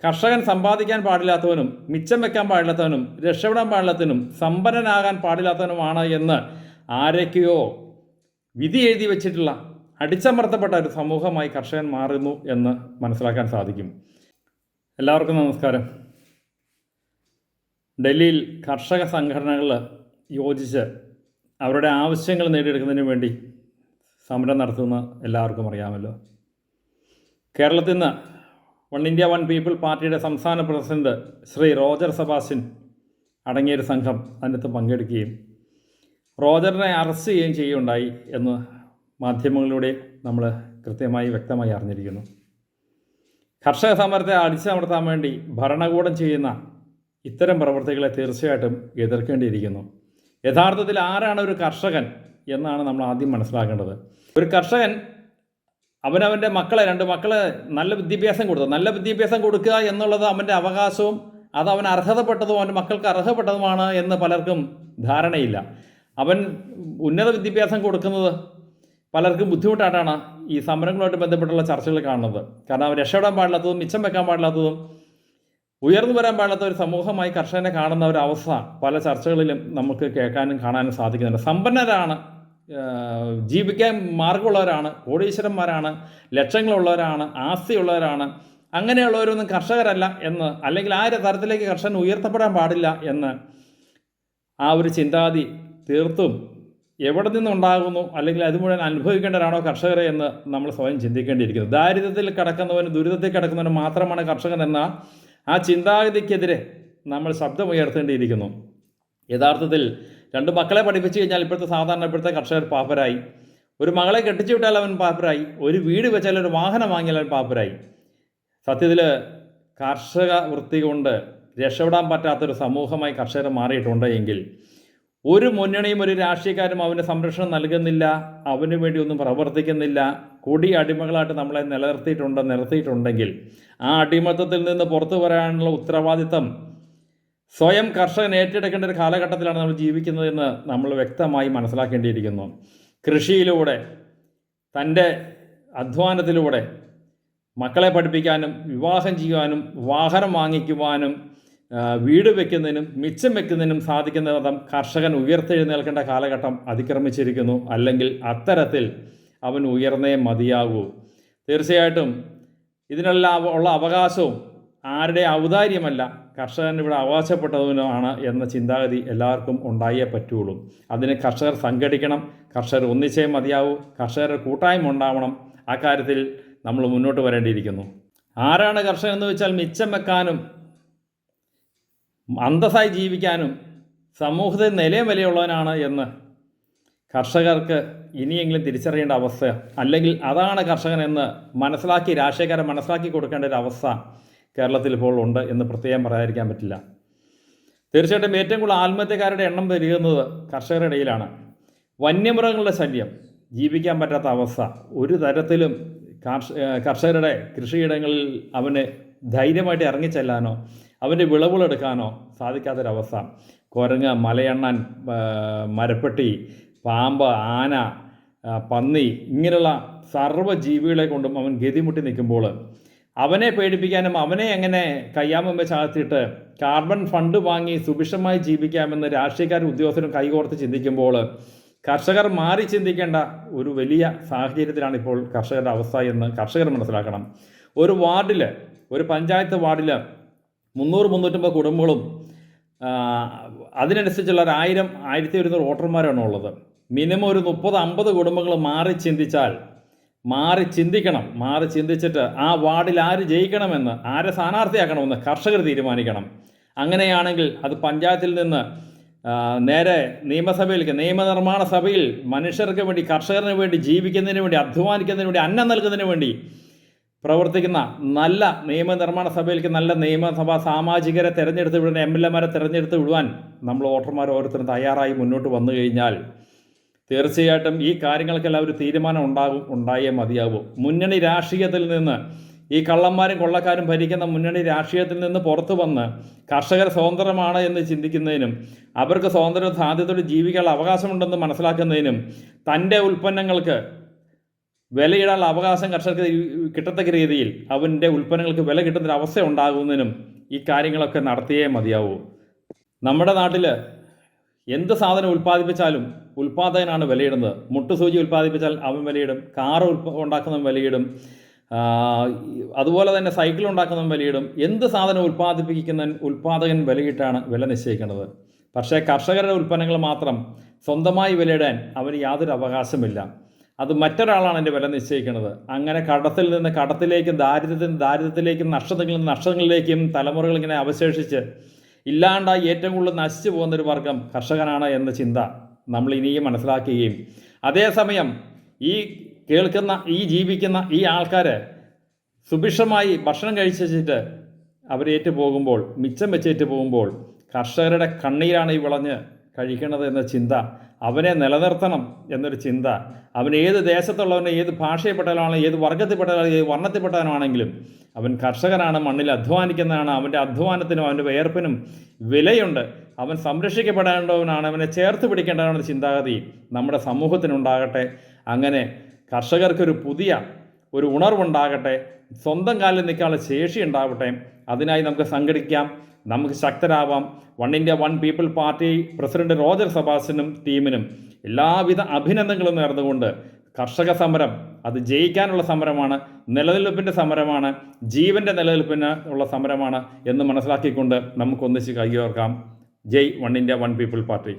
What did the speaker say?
കർഷകൻ സമ്പാദിക്കാൻ പാടില്ലാത്തവനും മിച്ചം വെക്കാൻ പാടില്ലാത്തവനും രക്ഷപ്പെടാൻ പാടില്ലാത്തവനും സമ്പന്നനാകാൻ പാടില്ലാത്തവനുമാണ് എന്ന് ആരൊക്കെയോ വിധി എഴുതി വച്ചിട്ടുള്ള അടിച്ചമർത്തപ്പെട്ട ഒരു സമൂഹമായി കർഷകൻ മാറുന്നു എന്ന് മനസ്സിലാക്കാൻ സാധിക്കും. എല്ലാവർക്കും നമസ്കാരം. ഡൽഹിയിൽ കർഷക സംഘടനകൾ യോജിച്ച് അവരുടെ ആവശ്യങ്ങൾ നേടിയെടുക്കുന്നതിന് വേണ്ടി സമരം നടത്തുന്ന എല്ലാവർക്കും അറിയാമല്ലോ. കേരളത്തിൽ നിന്ന് വൺ ഇന്ത്യ വൺ പീപ്പിൾ പാർട്ടിയുടെ സംസ്ഥാന പ്രസിഡന്റ് ശ്രീ റോജർ സെബാസ്റ്റ്യൻ അടങ്ങിയൊരു സംഘം അതിനകത്ത് പങ്കെടുക്കുകയും റോജറിനെ അറസ്റ്റ് ചെയ്യുകയും ചെയ്യുകയുണ്ടായി എന്ന് മാധ്യമങ്ങളിലൂടെ നമ്മൾ കൃത്യമായി വ്യക്തമായി അറിഞ്ഞിരിക്കുന്നു. കർഷക സമരത്തെ അടിച്ചമർത്താൻ വേണ്ടി ഭരണകൂടം ചെയ്യുന്ന ഇത്തരം പ്രവൃത്തികളെ തീർച്ചയായിട്ടും എതിർക്കേണ്ടിയിരിക്കുന്നു. യഥാർത്ഥത്തിൽ ആരാണ് ഒരു കർഷകൻ എന്നാണ് നമ്മൾ ആദ്യം മനസ്സിലാക്കേണ്ടത്. ഒരു കർഷകൻ അവനവൻ്റെ രണ്ട് മക്കളെ നല്ല വിദ്യാഭ്യാസം കൊടുക്കുക എന്നുള്ളത് അവൻ്റെ അവകാശവും അത് അവൻ അർഹതപ്പെട്ടതും അവൻ്റെ മക്കൾക്ക് അർഹതപ്പെട്ടതുമാണ് എന്ന് പലർക്കും ധാരണയില്ല. അവൻ ഉന്നത വിദ്യാഭ്യാസം കൊടുക്കുന്നത് പലർക്കും ബുദ്ധിമുട്ടായിട്ടാണ് ഈ സമരങ്ങളുമായിട്ട് ബന്ധപ്പെട്ടുള്ള ചർച്ചകൾ കാണുന്നത്. കാരണം അവൻ രക്ഷപ്പെടാൻ പാടില്ലാത്തതും മിച്ചം വെക്കാൻ പാടില്ലാത്തതും ഉയർന്നു വരാൻ പാടില്ലാത്ത ഒരു സമൂഹമായി കർഷകനെ കാണുന്ന ഒരു അവസ്ഥ പല ചർച്ചകളിലും നമുക്ക് കേൾക്കാനും കാണാനും സാധിക്കുന്നുണ്ട്. സമ്പന്നരാണ്, ജീവിക്കാൻ മാർഗമുള്ളവരാണ്, കോടീശ്വരന്മാരാണ്, ലക്ഷങ്ങളുള്ളവരാണ്, ആസ്തിയുള്ളവരാണ്, അങ്ങനെയുള്ളവരൊന്നും കർഷകരല്ല എന്ന്, അല്ലെങ്കിൽ ആ ഒരു തരത്തിലേക്ക് കർഷകൻ ഉയർത്തപ്പെടാൻ പാടില്ല എന്ന് ആ ഒരു ചിന്താഗതി തീർത്തും എവിടെ നിന്നുണ്ടാകുന്നു, അല്ലെങ്കിൽ അത് മുഴുവൻ അനുഭവിക്കേണ്ടവരാണോ കർഷകരെ എന്ന് നമ്മൾ സ്വയം ചിന്തിക്കേണ്ടിയിരിക്കുന്നു. ദാരിദ്ര്യത്തിൽ കിടക്കുന്നവനും ദുരിതത്തിൽ കിടക്കുന്നവനും മാത്രമാണ് കർഷകൻ എന്ന ആ ചിന്താഗതിക്കെതിരെ നമ്മൾ ശബ്ദമുയർത്തേണ്ടിയിരിക്കുന്നു. യഥാർത്ഥത്തിൽ 2 മക്കളെ പഠിപ്പിച്ചു കഴിഞ്ഞാൽ ഇപ്പോഴത്തെ കർഷകർ പാപ്പരായി. ഒരു മകളെ കെട്ടിച്ചു വിട്ടാൽ അവൻ പാപ്പരായി. ഒരു വീട് വെച്ചാൽ ഒരു വാഹനം വാങ്ങിയാൽ അവൻ പാപ്പരായി. സത്യത്തിൽ കാർഷിക വൃത്തി കൊണ്ട് രക്ഷപ്പെടാൻ പറ്റാത്തൊരു സമൂഹമായി കർഷകർ മാറിയിട്ടുണ്ട് എങ്കിൽ ഒരു മുന്നണിയും ഒരു രാഷ്ട്രീയക്കാരും അവന് സംരക്ഷണം നൽകുന്നില്ല, അവന് വേണ്ടി ഒന്നും പ്രവർത്തിക്കുന്നില്ല, കൊടി അടിമകളായിട്ട് നമ്മളെ നിർത്തിയിട്ടുണ്ടെങ്കിൽ ആ അടിമത്തത്തിൽ നിന്ന് പുറത്തു വരാനുള്ള ഉത്തരവാദിത്തം സ്വയം കർഷകൻ ഏറ്റെടുക്കേണ്ട ഒരു കാലഘട്ടത്തിലാണ് നമ്മൾ ജീവിക്കുന്നതെന്ന് നമ്മൾ വ്യക്തമായി മനസ്സിലാക്കേണ്ടിയിരിക്കുന്നു. കൃഷിയിലൂടെ തൻ്റെ അധ്വാനത്തിലൂടെ മക്കളെ പഠിപ്പിക്കാനും വിവാഹം ചെയ്യുവാനും വാഹനം വാങ്ങിക്കുവാനും വീട് വയ്ക്കുന്നതിനും മിച്ചം വയ്ക്കുന്നതിനും സാധിക്കുന്ന വിധം കർഷകൻ ഉയർത്തെഴുന്നേൽക്കേണ്ട കാലഘട്ടം അതിക്രമിച്ചിരിക്കുന്നു. അല്ലെങ്കിൽ അത്തരത്തിൽ അവൻ ഉയർന്നേ മതിയാകൂ. തീർച്ചയായിട്ടും ഇതിനെല്ലാം ഉള്ള അവകാശവും ആരുടെ ഔദാര്യമല്ല, കർഷകൻ ഇവിടെ അവകാശപ്പെട്ടതിനാണ് എന്ന ചിന്താഗതി എല്ലാവർക്കും ഉണ്ടായേ പറ്റുള്ളൂ. അതിന് കർഷകർ സംഘടിക്കണം, കർഷകർ ഒന്നിച്ചേ മതിയാവൂ, കർഷകരുടെ കൂട്ടായ്മ ഉണ്ടാവണം. ആ കാര്യത്തിൽ നമ്മൾ മുന്നോട്ട് വരേണ്ടിയിരിക്കുന്നു. ആരാണ് കർഷകൻ എന്ന് വെച്ചാൽ മിച്ചം വെക്കാനും അന്തസ്സായി ജീവിക്കാനും സമൂഹത്തിൽ നിലയും വിലയുള്ളവനാണ് എന്ന് കർഷകർക്ക് ഇനിയെങ്കിലും തിരിച്ചറിയേണ്ട അവസ്ഥ, അല്ലെങ്കിൽ അതാണ് കർഷകൻ എന്ന് രാഷ്ട്രീയക്കാരെ മനസ്സിലാക്കി കൊടുക്കേണ്ട ഒരു അവസ്ഥ കേരളത്തിൽ ഇപ്പോൾ ഉണ്ട് എന്ന് പ്രത്യേകം പറയാതിരിക്കാൻ പറ്റില്ല. തീർച്ചയായിട്ടും ഏറ്റവും കൂടുതൽ ആത്മഹത്യക്കാരുടെ എണ്ണം പെരുകുന്നത് കർഷകരുടെ ഇടയിലാണ്. വന്യമൃഗങ്ങളുടെ ശല്യം, ജീവിക്കാൻ പറ്റാത്ത അവസ്ഥ, ഒരു തരത്തിലും കർഷകരുടെ കൃഷിയിടങ്ങളിൽ അവന് ധൈര്യമായിട്ട് ഇറങ്ങിച്ചെല്ലാനോ അവൻ്റെ വിളവുകളെടുക്കാനോ സാധിക്കാത്തൊരവസ്ഥ. കുരങ്ങ്, മലയണ്ണൻ, മരപ്പെട്ടി, പാമ്പ്, ആന, പന്നി, ഇങ്ങനെയുള്ള സർവ്വജീവികളെ കൊണ്ടും അവൻ ഗതിമുട്ടി നിൽക്കുമ്പോൾ അവനെ പേടിപ്പിക്കാനും അവനെ എങ്ങനെ കയ്യാമം വെച്ച് അകത്തിട്ട് കാർബൺ ഫണ്ട് വാങ്ങി സുഭിക്ഷമായി ജീവിക്കാമെന്ന് രാഷ്ട്രീയക്കാരും ഉദ്യോഗസ്ഥരും കൈകോർത്ത് ചിന്തിക്കുമ്പോൾ കർഷകർ മാറി ചിന്തിക്കേണ്ട ഒരു വലിയ സാഹചര്യത്തിലാണ് ഇപ്പോൾ കർഷകരുടെ അവസ്ഥ എന്ന് കർഷകർ മനസ്സിലാക്കണം. ഒരു വാർഡിൽ, ഒരു പഞ്ചായത്ത് വാർഡിൽ 300-350 കുടുംബങ്ങളും അതിനനുസരിച്ചുള്ള 1000-1100 വോട്ടർമാരാണ് ഉള്ളത്. മിനിമം ഒരു 30-50 കുടുംബങ്ങൾ മാറി ചിന്തിക്കണം. മാറി ചിന്തിച്ചിട്ട് ആ വാർഡിൽ ആര് ജയിക്കണമെന്ന്, ആരെ സ്ഥാനാർത്ഥിയാക്കണമെന്ന് കർഷകർ തീരുമാനിക്കണം. അങ്ങനെയാണെങ്കിൽ അത് പഞ്ചായത്തിൽ നിന്ന് നേരെ നിയമസഭയിലേക്ക്, നിയമനിർമ്മാണ സഭയിൽ മനുഷ്യർക്ക് വേണ്ടി, കർഷകർക്ക് വേണ്ടി, ജീവിക്കുന്നതിന് വേണ്ടി, അധ്വാനിക്കുന്നതിന് വേണ്ടി, അന്നം നൽകുന്നതിന് വേണ്ടി പ്രവർത്തിക്കുന്ന നല്ല നിയമനിർമ്മാണ സഭയിലേക്ക് നല്ല നിയമസഭാ സാമാജികരെ തിരഞ്ഞെടുത്ത് വിടുന്ന MLA-മാരെ തിരഞ്ഞെടുത്ത് വിടുവാൻ നമ്മൾ വോട്ടർമാർ ഓരോരുത്തരും തയ്യാറായി മുന്നോട്ട് വന്നു കഴിഞ്ഞാൽ തീർച്ചയായിട്ടും ഈ കാര്യങ്ങൾക്കെല്ലാം ഒരു തീരുമാനം ഉണ്ടായേ മതിയാകൂ. മുന്നണി രാഷ്ട്രീയത്തിൽ നിന്ന്, ഈ കള്ളന്മാരും കൊള്ളക്കാരും ഭരിക്കുന്ന മുന്നണി രാഷ്ട്രീയത്തിൽ നിന്ന് പുറത്തു വന്ന് കർഷകർ സ്വതന്ത്രമാണ് എന്ന് ചിന്തിക്കുന്നതിനും അവർക്ക് സ്വതന്ത്ര സാധ്യതയോടെ ജീവിക്കാനുള്ള അവകാശമുണ്ടെന്ന് മനസ്സിലാക്കുന്നതിനും തൻ്റെ ഉൽപ്പന്നങ്ങൾക്ക് വിലയിടാനുള്ള അവകാശം കർഷകർക്ക് കിട്ടത്തക്ക രീതിയിൽ അവൻ്റെ ഉൽപ്പന്നങ്ങൾക്ക് വില കിട്ടുന്നൊരവസ്ഥ ഉണ്ടാകുന്നതിനും ഈ കാര്യങ്ങളൊക്കെ നടത്തിയേ മതിയാവൂ. നമ്മുടെ നാട്ടിൽ എന്ത് സാധനം ഉൽപ്പാദിപ്പിച്ചാലും ഉൽപ്പാദകനാണ് വിലയിടുന്നത്. മുട്ടുസൂചി ഉൽപ്പാദിപ്പിച്ചാൽ അവൻ വിലയിടും, കാറ് ഉണ്ടാക്കുന്നവൻ വിലയിടും, അതുപോലെ തന്നെ സൈക്കിൾ ഉണ്ടാക്കുന്നവൻ വിലയിടും. എന്ത് സാധനം ഉൽപ്പാദകൻ വിലയിട്ടാണ് വില നിശ്ചയിക്കുന്നത്. പക്ഷേ കർഷകരുടെ ഉൽപ്പന്നങ്ങൾ മാത്രം സ്വന്തമായി വിലയിടാൻ അവന് യാതൊരു അവകാശമില്ല. അത് മറ്റൊരാളാണ് എൻ്റെ വില നിശ്ചയിക്കുന്നത്. അങ്ങനെ കടത്തിൽ നിന്ന് കടത്തിലേക്കും ദാരിദ്ര്യത്തിലേക്കും നഷ്ടത്തിൽ നിന്ന് നഷ്ടങ്ങളിലേക്കും തലമുറകൾ ഇങ്ങനെ അവശേഷിച്ച് ഇല്ലാണ്ടായി ഏറ്റവും കൂടുതൽ നശിച്ചു പോകുന്നൊരു വർഗം കർഷകനാണ് എന്ന ചിന്ത നമ്മൾ ഇനിയും മനസ്സിലാക്കുകയും അതേസമയം ഈ കേൾക്കുന്ന ജീവിക്കുന്ന ഈ ആൾക്കാർ സുഭിക്ഷമായി ഭക്ഷണം കഴിച്ചിട്ട് അവരേറ്റു പോകുമ്പോൾ, മിച്ചം വെച്ചേറ്റ് പോകുമ്പോൾ കർഷകരുടെ കണ്ണീരാണ് ഈ വിളഞ്ഞ് കഴിക്കണത് എന്ന ചിന്ത, അവനെ നിലനിർത്തണം എന്നൊരു ചിന്ത, അവൻ ഏത് ദേശത്തുള്ളവനെ, ഏത് ഭാഷയിൽപ്പെട്ടവനാണെങ്കിലും, ഏത് വർഗത്തിൽപ്പെട്ടവനാണെങ്കിലും, ഏത് വർണ്ണത്തിൽപ്പെട്ടവനാണെങ്കിലും അവൻ കർഷകനാണ്, മണ്ണിൽ അധ്വാനിക്കുന്നതാണ്, അവൻ്റെ അധ്വാനത്തിനും അവൻ്റെ വിയർപ്പിനും വിലയുണ്ട്, അവൻ സംരക്ഷിക്കപ്പെടേണ്ടവനാണ്, അവനെ ചേർത്ത് പിടിക്കേണ്ടവനാണെന്ന ചിന്താഗതി നമ്മുടെ സമൂഹത്തിനുണ്ടാകട്ടെ. അങ്ങനെ കർഷകർക്കൊരു പുതിയ ഒരു ഉണർവുണ്ടാകട്ടെ, സ്വന്തം കാലിൽ നിൽക്കാനുള്ള ശേഷി ഉണ്ടാവട്ടെ. അതിനായി നമുക്ക് സംഘടിക്കാം, നമുക്ക് ശക്തരാവാം. One India one people party president Roger സെബാസ്റ്റ്യനും ടീമിനും എല്ലാവിധ അഭിനന്ദനങ്ങളും നേർന്നുകൊണ്ട് കർഷക സമരം അത് ജയിക്കാനുള്ള സമരമാണ്, നിലനിൽപ്പിൻ്റെ സമരമാണ്, ജീവൻ്റെ നിലനിൽപ്പിന് ഉള്ള സമരമാണ് എന്ന് മനസ്സിലാക്കിക്കൊണ്ട് നമുക്കൊന്നിച്ച് കൈകോർക്കാം. ജയ് one India one people party.